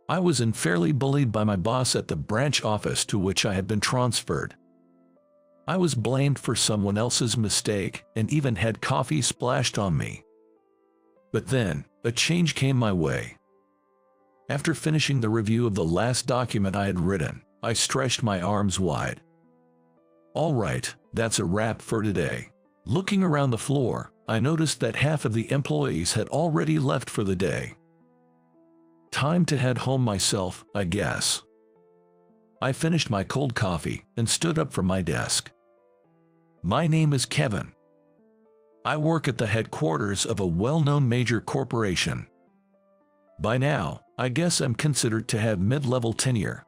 I was unfairly bullied by my boss at the branch office to which I had been transferred. I was blamed for someone else's mistake and even had coffee splashed on me. But then, a change came my way. After finishing the review of the last document I had written, I stretched my arms wide. All right, that's a wrap for today. Looking around the floor, I noticed that half of the employees had already left for the day. Time to head home myself, I guess. I finished my cold coffee and stood up from my desk. My name is Kevin. I work at the headquarters of a well-known major corporation. By now, I guess I'm considered to have mid-level tenure.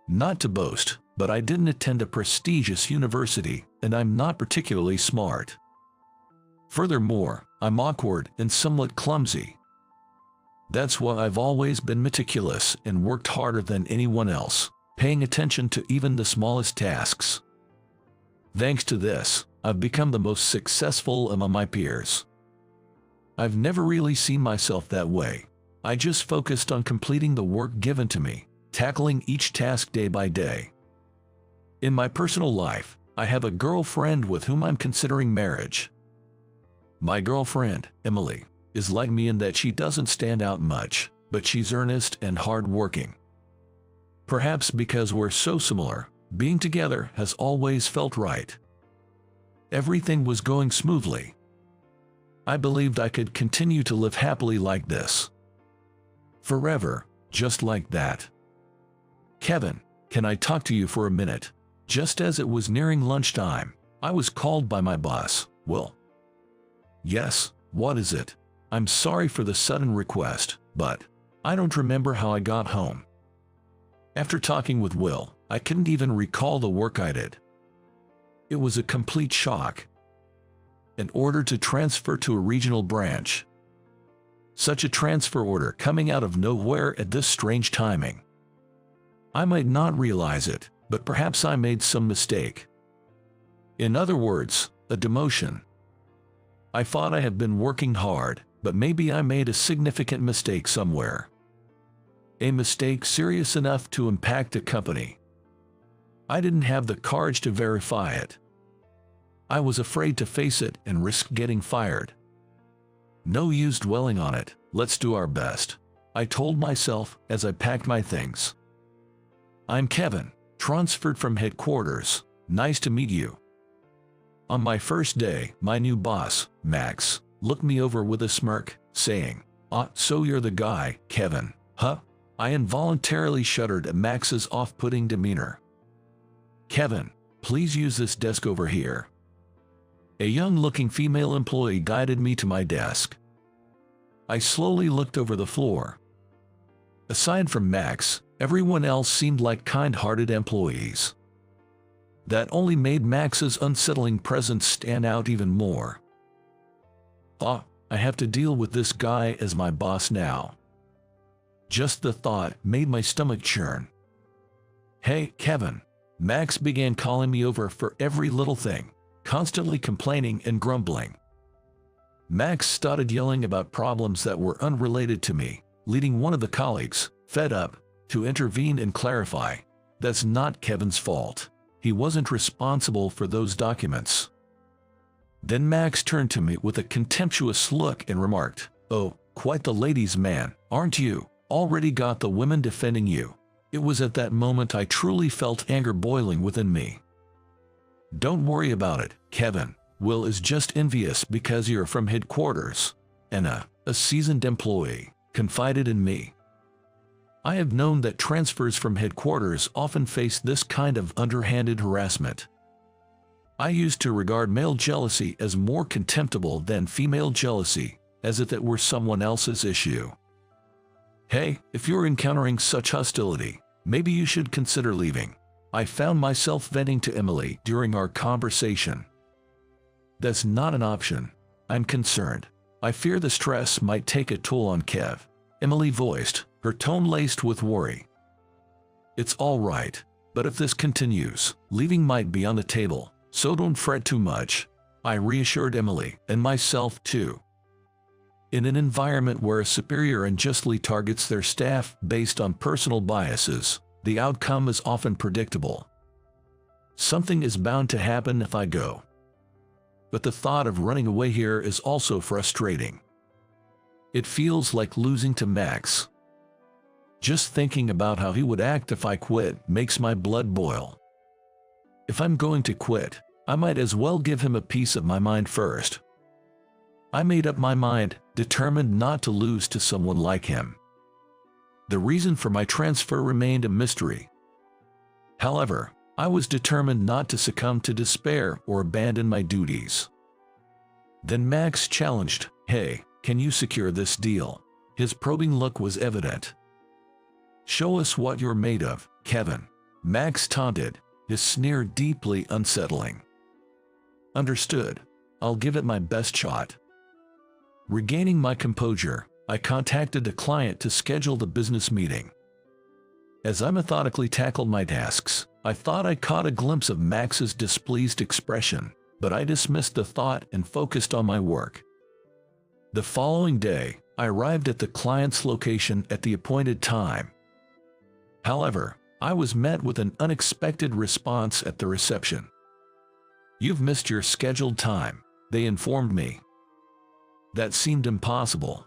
Not to boast, but I didn't attend a prestigious university, and I'm not particularly smart. Furthermore, I'm awkward and somewhat clumsy. That's why I've always been meticulous and worked harder than anyone else, paying attention to even the smallest tasks. Thanks to this, I've become the most successful among my peers. I've never really seen myself that way. I just focused on completing the work given to me, tackling each task day by day. In my personal life, I have a girlfriend with whom I'm considering marriage. My girlfriend, Emily, is like me in that she doesn't stand out much, but she's earnest and hard-working. Perhaps because we're so similar, being together has always felt right. Everything was going smoothly. I believed I could continue to live happily like this. Forever, just like that. Kevin, can I talk to you for a minute? Just as it was nearing lunchtime, I was called by my boss, Will. Yes, what is it? I'm sorry for the sudden request, but I don't remember how I got home. After talking with Will, I couldn't even recall the work I did. It was a complete shock. An order to transfer to a regional branch. Such a transfer order coming out of nowhere at this strange timing. I might not realize it, but perhaps I made some mistake. In other words, a demotion. I thought I had been working hard, but maybe I made a significant mistake somewhere. A mistake serious enough to impact a company. I didn't have the courage to verify it. I was afraid to face it and risk getting fired. No use dwelling on it, let's do our best, I told myself as I packed my things. I'm Kevin, transferred from headquarters, nice to meet you. On my first day, my new boss, Max, looked me over with a smirk, saying, so you're the guy, Kevin, huh? I involuntarily shuddered at Max's off-putting demeanor. Kevin, please use this desk over here. A young-looking female employee guided me to my desk. I slowly looked over the floor. Aside from Max, everyone else seemed like kind-hearted employees. That only made Max's unsettling presence stand out even more. I have to deal with this guy as my boss now. Just the thought made my stomach churn. Hey, Kevin. Max began calling me over for every little thing, constantly complaining and grumbling. Max started yelling about problems that were unrelated to me, leading one of the colleagues, fed up, to intervene and clarify. That's not Kevin's fault. He wasn't responsible for those documents. Then Max turned to me with a contemptuous look and remarked, "Oh, quite the ladies' man, aren't you? Already got the women defending you." It was at that moment I truly felt anger boiling within me. Don't worry about it, Kevin. Will is just envious because you're from headquarters, and a seasoned employee, confided in me. I have known that transfers from headquarters often face this kind of underhanded harassment. I used to regard male jealousy as more contemptible than female jealousy, as if it were someone else's issue. Hey, if you're encountering such hostility, maybe you should consider leaving. I found myself venting to Emily during our conversation. That's not an option. I'm concerned. I fear the stress might take a toll on Kev, Emily voiced, her tone laced with worry. It's all right, but if this continues, leaving might be on the table, so don't fret too much, I reassured Emily, and myself too. In an environment where a superior unjustly targets their staff based on personal biases, the outcome is often predictable. Something is bound to happen if I go. But the thought of running away here is also frustrating. It feels like losing to Max. Just thinking about how he would act if I quit makes my blood boil. If I'm going to quit, I might as well give him a piece of my mind first. I made up my mind, determined not to lose to someone like him. The reason for my transfer remained a mystery. However, I was determined not to succumb to despair or abandon my duties. Then Max challenged, "Hey, can you secure this deal?" His probing look was evident. "Show us what you're made of, Kevin," Max taunted, his sneer deeply unsettling. "Understood. I'll give it my best shot." Regaining my composure, I contacted the client to schedule the business meeting. As I methodically tackled my tasks, I thought I caught a glimpse of Max's displeased expression, but I dismissed the thought and focused on my work. The following day, I arrived at the client's location at the appointed time. However, I was met with an unexpected response at the reception. "You've missed your scheduled time," they informed me. That seemed impossible.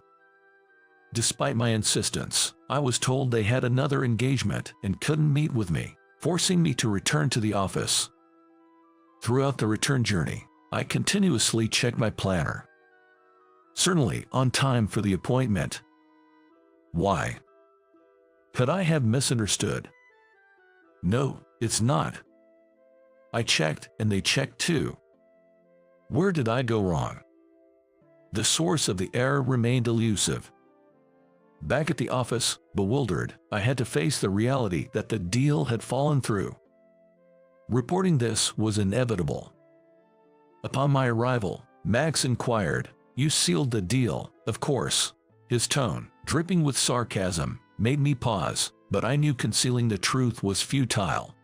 Despite my insistence, I was told they had another engagement and couldn't meet with me, forcing me to return to the office. Throughout the return journey, I continuously checked my planner. Certainly on time for the appointment. Why? Could I have misunderstood? No, it's not. I checked and they checked too. Where did I go wrong? The source of the error remained elusive. Back at the office, bewildered, I had to face the reality that the deal had fallen through. Reporting this was inevitable. Upon my arrival, Max inquired, "You sealed the deal, of course." His tone, dripping with sarcasm, made me pause, but I knew concealing the truth was futile.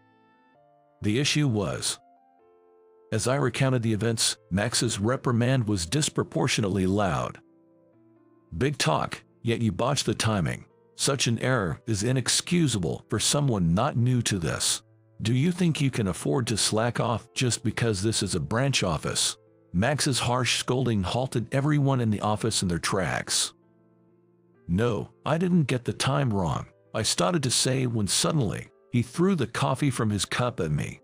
The issue was, as I recounted the events, Max's reprimand was disproportionately loud. "Big talk, yet you botched the timing. Such an error is inexcusable for someone not new to this. Do you think you can afford to slack off just because this is a branch office?" Max's harsh scolding halted everyone in the office in their tracks. "No, I didn't get the time wrong," I started to say when suddenly, he threw the coffee from his cup at me.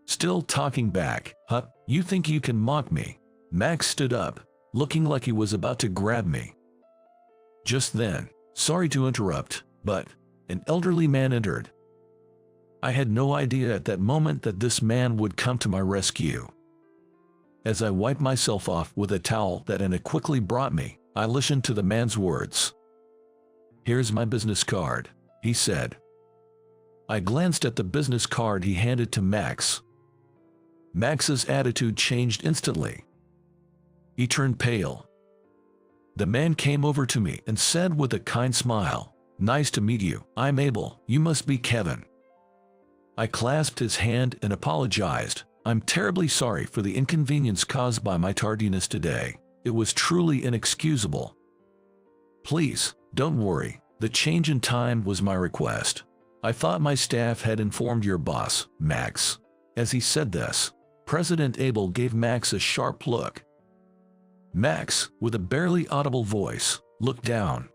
Still talking back, "Huh, you think you can mock me?" Max stood up, looking like he was about to grab me. Just then, sorry to interrupt, but an elderly man entered. I had no idea at that moment that this man would come to my rescue. As I wiped myself off with a towel that Anna quickly brought me, I listened to the man's words. "Here's my business card," he said. I glanced at the business card he handed to Max. Max's attitude changed instantly. He turned pale. The man came over to me and said with a kind smile, "Nice to meet you. I'm Abel. You must be Kevin." I clasped his hand and apologized. "I'm terribly sorry for the inconvenience caused by my tardiness today. It was truly inexcusable." "Please, don't worry. The change in time was my request. I thought my staff had informed your boss, Max." As he said this, President Abel gave Max a sharp look. Max, with a barely audible voice, looked down.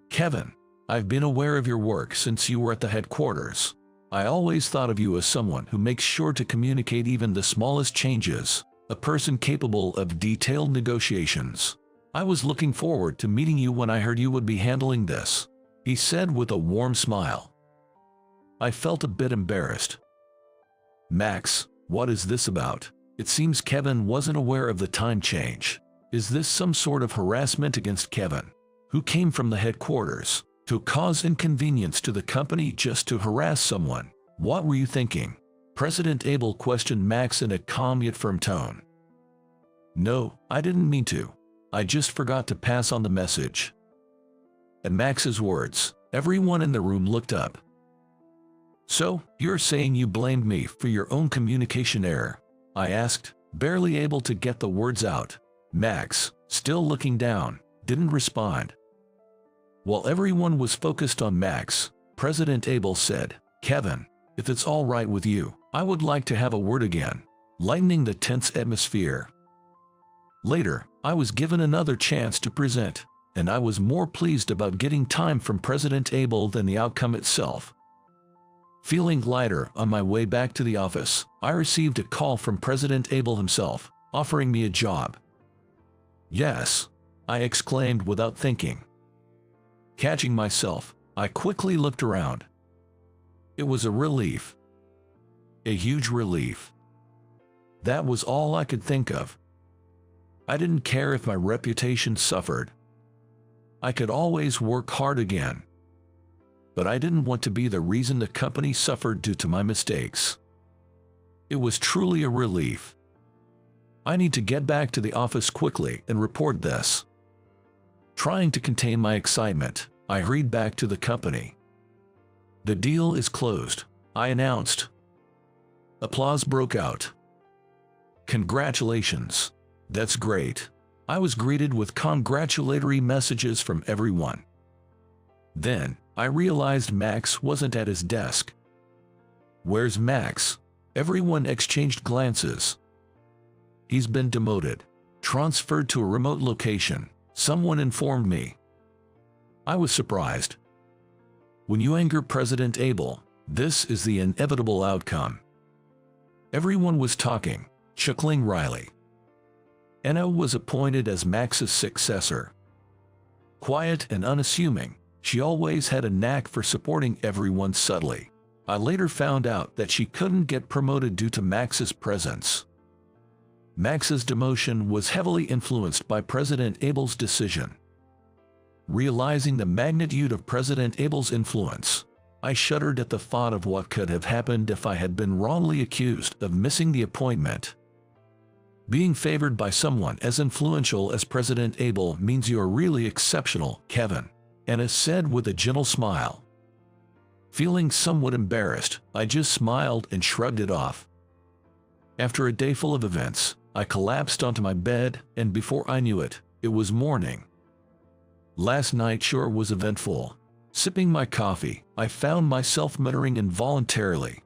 "Kevin, I've been aware of your work since you were at the headquarters. I always thought of you as someone who makes sure to communicate even the smallest changes, a person capable of detailed negotiations. I was looking forward to meeting you when I heard you would be handling this," he said with a warm smile. I felt a bit embarrassed. "Max, what is this about?" It seems Kevin wasn't aware of the time change. Is this some sort of harassment against Kevin, who came from the headquarters to cause inconvenience to the company just to harass someone? "What were you thinking?" President Abel questioned Max in a calm yet firm tone. "No, I didn't mean to. I just forgot to pass on the message." At Max's words, everyone in the room looked up. "So, you're saying you blamed me for your own communication error?" I asked, barely able to get the words out. Max, still looking down, didn't respond. While everyone was focused on Max, President Abel said, "Kevin, if it's all right with you, I would like to have a word again," lightening the tense atmosphere. Later, I was given another chance to present, and I was more pleased about getting time from President Abel than the outcome itself. Feeling lighter on my way back to the office, I received a call from President Abel himself, offering me a job. "Yes," I exclaimed without thinking. Catching myself, I quickly looked around. It was a relief. A huge relief. That was all I could think of. I didn't care if my reputation suffered. I could always work hard again. But I didn't want to be the reason the company suffered due to my mistakes. It was truly a relief. I need to get back to the office quickly and report this. Trying to contain my excitement, I hurried back to the company. "The deal is closed," I announced. Applause broke out. "Congratulations. That's great." I was greeted with congratulatory messages from everyone. Then, I realized Max wasn't at his desk. "Where's Max?" Everyone exchanged glances. "He's been demoted. Transferred to a remote location," someone informed me. I was surprised. When you anger President Abel, this is the inevitable outcome. Everyone was talking, chuckling wryly. Anna was appointed as Max's successor. Quiet and unassuming, she always had a knack for supporting everyone subtly. I later found out that she couldn't get promoted due to Max's presence. Max's demotion was heavily influenced by President Abel's decision. Realizing the magnitude of President Abel's influence, I shuddered at the thought of what could have happened if I had been wrongly accused of missing the appointment. Being favored by someone as influential as President Abel means you're really exceptional, Kevin, Anna said with a gentle smile. Feeling somewhat embarrassed, I just smiled and shrugged it off. After a day full of events, I collapsed onto my bed, and before I knew it, it was morning. Last night sure was eventful. Sipping my coffee, I found myself muttering involuntarily.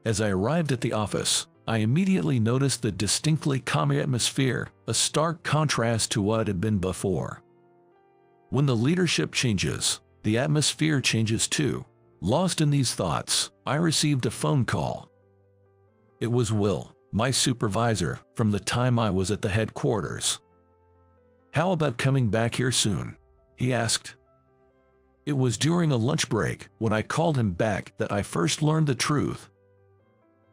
As I arrived at the office, I immediately noticed the distinctly calm atmosphere, a stark contrast to what had been before. When the leadership changes, the atmosphere changes too. Lost in these thoughts, I received a phone call. It was Will, my supervisor, from the time I was at the headquarters. "How about coming back here soon?" he asked. It was during a lunch break when I called him back that I first learned the truth.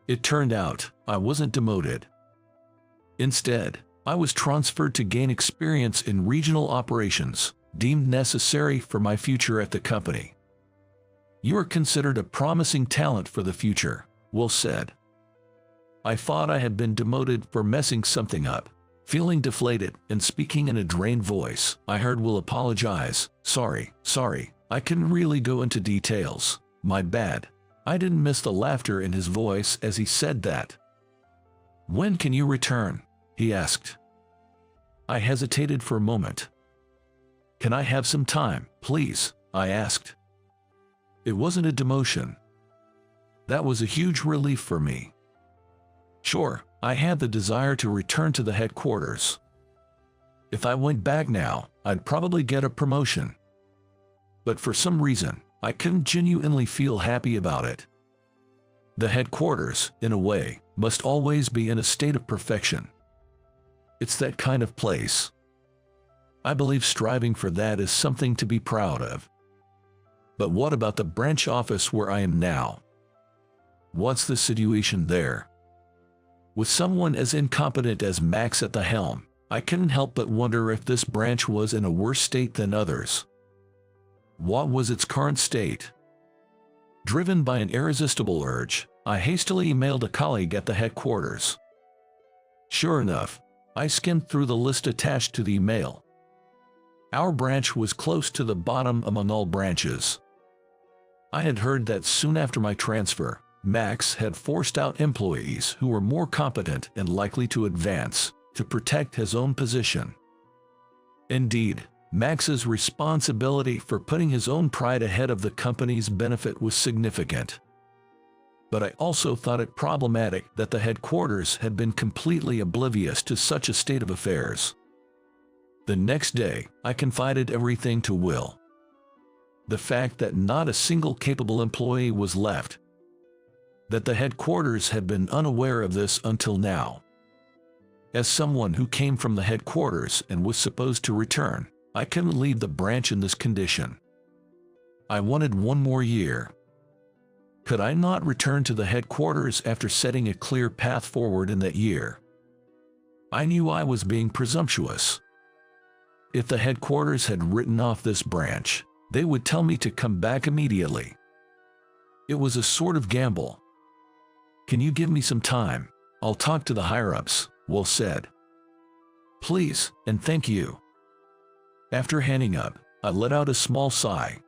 It turned out I wasn't demoted. Instead, I was transferred to gain experience in regional operations, deemed necessary for my future at the company. "You are considered a promising talent for the future," Will said. I thought I had been demoted for messing something up. Feeling deflated and speaking in a drained voice, I heard Will apologize. Sorry, I couldn't really go into details. My bad." I didn't miss the laughter in his voice as he said that. "When can you return?" he asked. I hesitated for a moment. "Can I have some time, please?" I asked. It wasn't a demotion. That was a huge relief for me. Sure, I had the desire to return to the headquarters. If I went back now, I'd probably get a promotion. But for some reason, I couldn't genuinely feel happy about it. The headquarters, in a way, must always be in a state of perfection. It's that kind of place. I believe striving for that is something to be proud of. But what about the branch office where I am now? What's the situation there? With someone as incompetent as Max at the helm, I couldn't help but wonder if this branch was in a worse state than others. What was its current state? Driven by an irresistible urge, I hastily emailed a colleague at the headquarters. Sure enough, I skimmed through the list attached to the email. Our branch was close to the bottom among all branches. I had heard that soon after my transfer, Max had forced out employees who were more competent and likely to advance, to protect his own position. Indeed, Max's responsibility for putting his own pride ahead of the company's benefit was significant. But I also thought it problematic that the headquarters had been completely oblivious to such a state of affairs. The next day, I confided everything to Will. The fact that not a single capable employee was left. That the headquarters had been unaware of this until now. As someone who came from the headquarters and was supposed to return, I couldn't leave the branch in this condition. I wanted one more year. Could I not return to the headquarters after setting a clear path forward in that year? I knew I was being presumptuous. If the headquarters had written off this branch, they would tell me to come back immediately. It was a sort of gamble. "Can you give me some time? I'll talk to the higher-ups," Will said. "Please, and thank you." After hanging up, I let out a small sigh.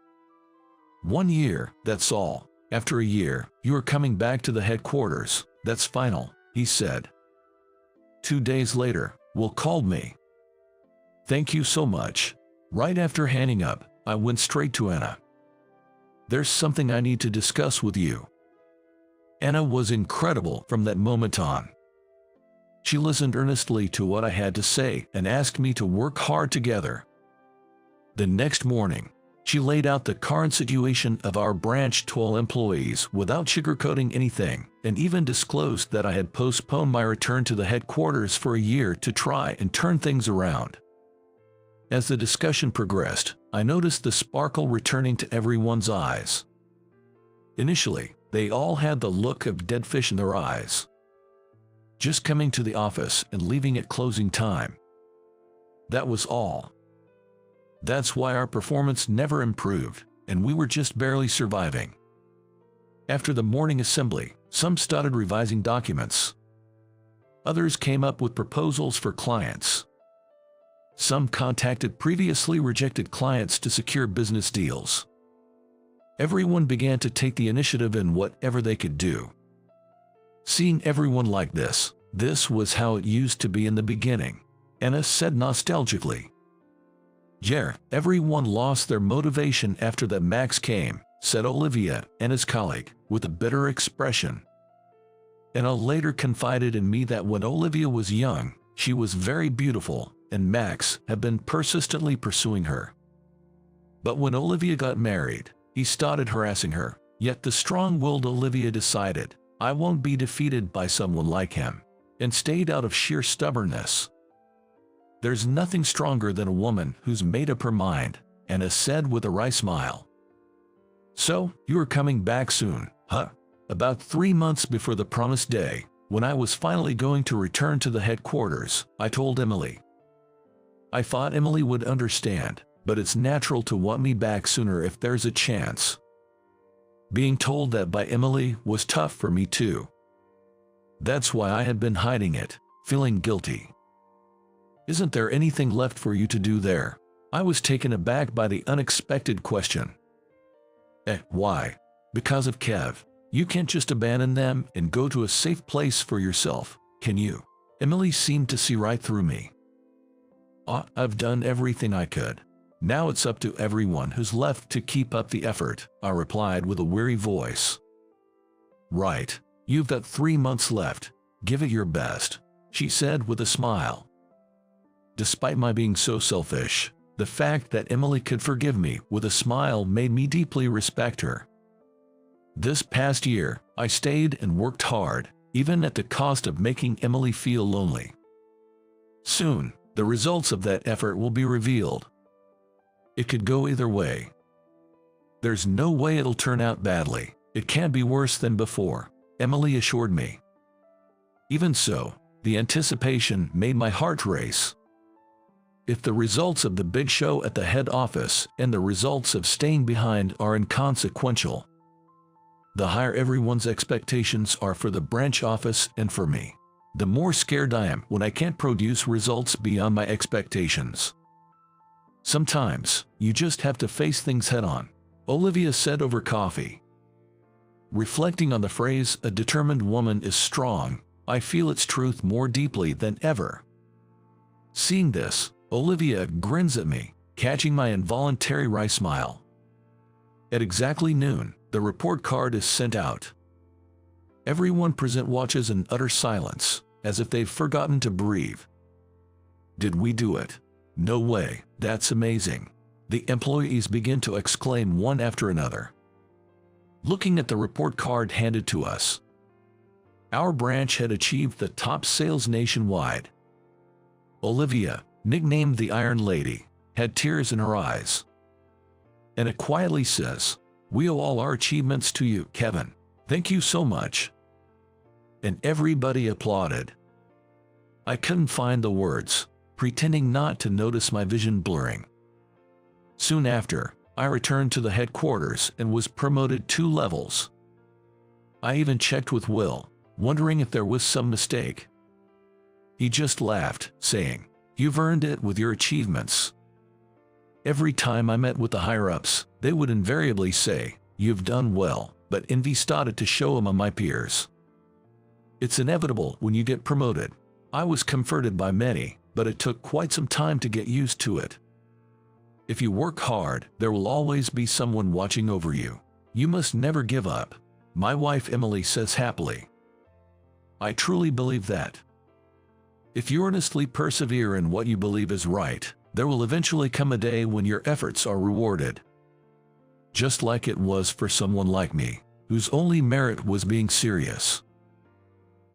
1 year, that's all. After a year, you are coming back to the headquarters. That's final, he said. 2 days later, Will called me. "Thank you so much." Right after hanging up, I went straight to Anna. "There's something I need to discuss with you." Anna was incredible from that moment on. She listened earnestly to what I had to say and asked me to work hard together. The next morning, she laid out the current situation of our branch to all employees without sugarcoating anything, and even disclosed that I had postponed my return to the headquarters for a year to try and turn things around. As the discussion progressed, I noticed the sparkle returning to everyone's eyes. Initially, they all had the look of dead fish in their eyes. Just coming to the office and leaving at closing time. That was all. That's why our performance never improved, and we were just barely surviving. After the morning assembly, some started revising documents. Others came up with proposals for clients. Some contacted previously rejected clients to secure business deals. Everyone began to take the initiative in whatever they could do. Seeing everyone like this was how it used to be in the beginning, Anna said nostalgically. "Jer, everyone lost their motivation after that Max came," said Olivia and his colleague, with a bitter expression. Anna later confided in me that when Olivia was young, she was very beautiful, and Max had been persistently pursuing her. But when Olivia got married, he started harassing her, yet the strong-willed Olivia decided, "I won't be defeated by someone like him," and stayed out of sheer stubbornness. "There's nothing stronger than a woman who's made up her mind," Anna said with a wry smile. "So, you are coming back soon, huh?" About 3 months before the promised day, when I was finally going to return to the headquarters, I told Emily. I thought Emily would understand, but it's natural to want me back sooner if there's a chance. Being told that by Emily was tough for me too. That's why I had been hiding it, feeling guilty. "Isn't there anything left for you to do there?" I was taken aback by the unexpected question. Why? Because of Kev. You can't just abandon them and go to a safe place for yourself, can you? Emily seemed to see right through me. I've done everything I could. Now it's up to everyone who's left to keep up the effort," I replied with a weary voice. "Right. You've got 3 months left. Give it your best," she said with a smile. Despite my being so selfish, the fact that Emily could forgive me with a smile made me deeply respect her. This past year, I stayed and worked hard, even at the cost of making Emily feel lonely. Soon, the results of that effort will be revealed. It could go either way. There's no way it'll turn out badly. It can't be worse than before, Emily assured me. Even so, the anticipation made my heart race. If the results of the big show at the head office and the results of staying behind are inconsequential, the higher everyone's expectations are for the branch office and for me, the more scared I am when I can't produce results beyond my expectations. Sometimes, you just have to face things head-on, Olivia said over coffee. Reflecting on the phrase, "a determined woman is strong," I feel its truth more deeply than ever. Seeing this, Olivia grins at me, catching my involuntary wry smile. At exactly noon, the report card is sent out. Everyone present watches in utter silence, as if they've forgotten to breathe. Did we do it? No way, that's amazing. The employees begin to exclaim one after another. Looking at the report card handed to us, our branch had achieved the top sales nationwide. Olivia, nicknamed the Iron Lady, had tears in her eyes. And it quietly says, "We owe all our achievements to you, Kevin. Thank you so much." And everybody applauded. I couldn't find the words, pretending not to notice my vision blurring. Soon after, I returned to the headquarters and was promoted 2 levels. I even checked with Will, wondering if there was some mistake. He just laughed, saying, "You've earned it with your achievements." Every time I met with the higher-ups, they would invariably say, "You've done well," but envy started to show among my peers. It's inevitable when you get promoted. I was comforted by many, but it took quite some time to get used to it. If you work hard, there will always be someone watching over you. You must never give up, my wife Emily says happily. I truly believe that. If you earnestly persevere in what you believe is right, there will eventually come a day when your efforts are rewarded. Just like it was for someone like me, whose only merit was being serious.